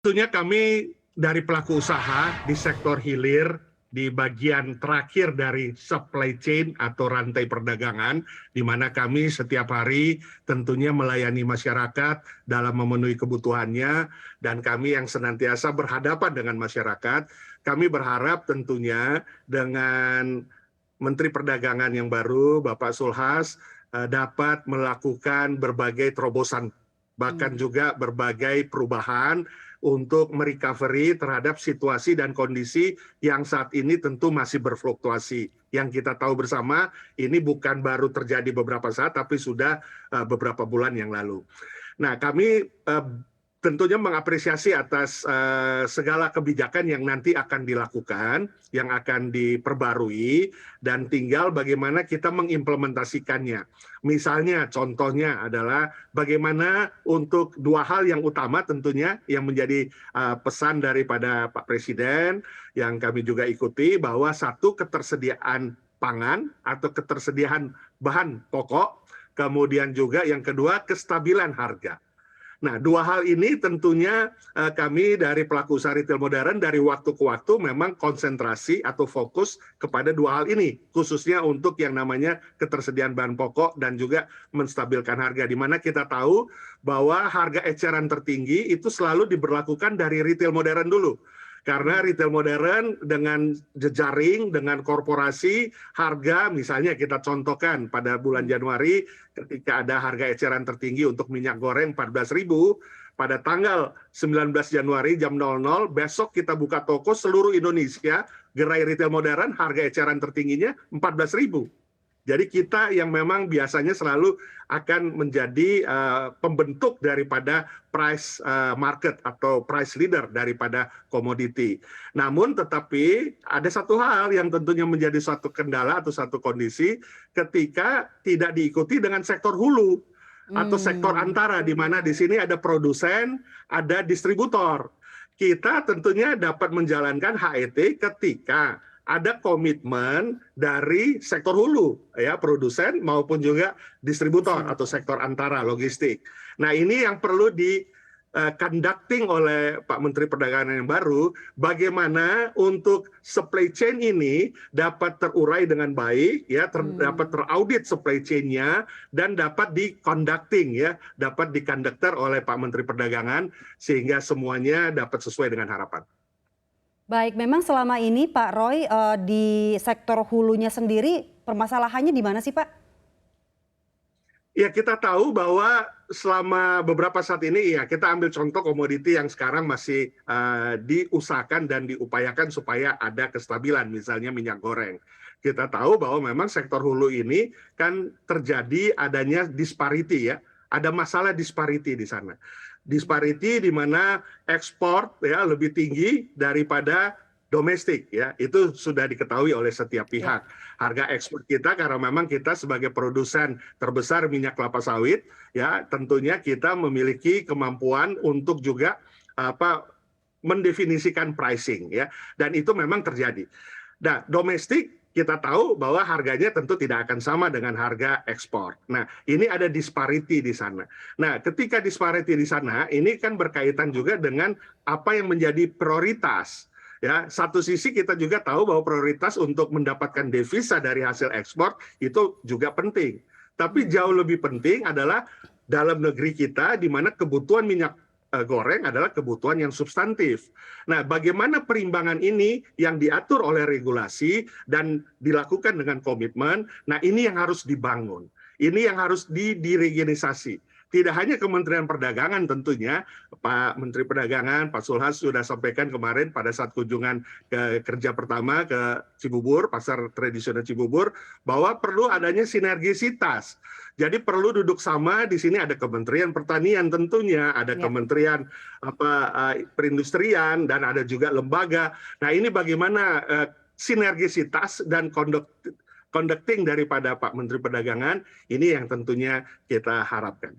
Tentunya kami dari pelaku usaha di sektor hilir, di bagian terakhir dari supply chain atau rantai perdagangan, di mana kami setiap hari tentunya melayani masyarakat dalam memenuhi kebutuhannya, dan kami yang senantiasa berhadapan dengan masyarakat. Kami berharap tentunya dengan Menteri Perdagangan yang baru, Bapak Sulhas, dapat melakukan berbagai terobosan, bahkan Mmm, juga berbagai perubahan untuk merecovery terhadap situasi dan kondisi yang saat ini tentu masih berfluktuasi. Yang kita tahu bersama, ini bukan baru terjadi beberapa saat, tapi sudah beberapa bulan yang lalu. Nah, kami tentunya mengapresiasi atas segala kebijakan yang nanti akan dilakukan, yang akan diperbarui, dan tinggal bagaimana kita mengimplementasikannya. Misalnya, contohnya adalah bagaimana untuk dua hal yang utama tentunya yang menjadi pesan daripada Pak Presiden yang kami juga ikuti, bahwa satu, ketersediaan pangan atau ketersediaan bahan pokok, kemudian juga yang kedua kestabilan harga. Nah, dua hal ini tentunya kami dari pelaku usaha retail modern dari waktu ke waktu memang konsentrasi atau fokus kepada dua hal ini, khususnya untuk yang namanya ketersediaan bahan pokok dan juga menstabilkan harga, di mana kita tahu bahwa harga eceran tertinggi itu selalu diberlakukan dari retail modern dulu. Karena retail modern dengan jejaring, dengan korporasi, harga misalnya kita contohkan pada bulan Januari ketika ada harga eceran tertinggi untuk minyak goreng 14.000, pada tanggal 19 Januari jam 00, besok kita buka toko seluruh Indonesia, gerai retail modern, harga eceran tertingginya 14.000. Jadi kita yang memang biasanya selalu akan menjadi pembentuk daripada price market atau price leader daripada komoditi. Namun tetapi ada satu hal yang tentunya menjadi suatu kendala atau satu kondisi ketika tidak diikuti dengan sektor hulu atau sektor mmm, antara, di mana di sini ada produsen, ada distributor. Kita tentunya dapat menjalankan HET ketika ada komitmen dari sektor hulu, ya, produsen maupun juga distributor atau distributor. sektor antara logistik. Nah, ini yang perlu di conducting oleh Pak Menteri Perdagangan yang baru, bagaimana untuk supply chain ini dapat terurai dengan baik, ya, dapat Mmm. teraudit supply chain-nya dan dapat di conducting, ya, dapat dikonduktor oleh Pak Menteri Perdagangan sehingga semuanya dapat sesuai dengan harapan. Baik, memang selama ini Pak Roy, di sektor hulunya sendiri permasalahannya di mana sih, Pak? Ya, kita tahu bahwa selama beberapa saat ini, ya, kita ambil contoh komoditi yang sekarang masih diusahakan dan diupayakan supaya ada kestabilan, misalnya minyak goreng. Kita tahu bahwa memang sektor hulu ini kan terjadi adanya disparity, ya, ada masalah disparity di sana. Disparity di mana ekspor, ya, lebih tinggi daripada domestik, ya, itu sudah diketahui oleh setiap Ya. pihak. Harga ekspor kita karena memang kita sebagai produsen terbesar minyak kelapa sawit, ya, tentunya kita memiliki kemampuan untuk juga mendefinisikan pricing, ya, dan itu memang terjadi. Nah, domestik kita tahu bahwa harganya tentu tidak akan sama dengan harga ekspor. Nah, ini ada disparity di sana. Nah, ketika disparity di sana, ini kan berkaitan juga dengan apa yang menjadi prioritas. Ya, satu sisi kita juga tahu bahwa prioritas untuk mendapatkan devisa dari hasil ekspor itu juga penting. Tapi jauh Mmm. lebih penting adalah dalam negeri kita di mana kebutuhan minyak goreng adalah kebutuhan yang substantif. Nah, bagaimana perimbangan ini yang diatur oleh regulasi dan dilakukan dengan komitmen, nah ini yang harus dibangun. Ini yang harus diregenisasi. Tidak hanya Kementerian Perdagangan tentunya, Pak Menteri Perdagangan, Pak Sulhas sudah sampaikan kemarin pada saat kunjungan ke kerja pertama ke Cibubur, pasar tradisional Cibubur, bahwa perlu adanya sinergisitas. Jadi perlu duduk sama, di sini ada Kementerian Pertanian tentunya, ada Ya. Kementerian Perindustrian, dan ada juga lembaga. Nah, ini bagaimana sinergisitas dan conducting daripada Pak Menteri Perdagangan, ini yang tentunya kita harapkan.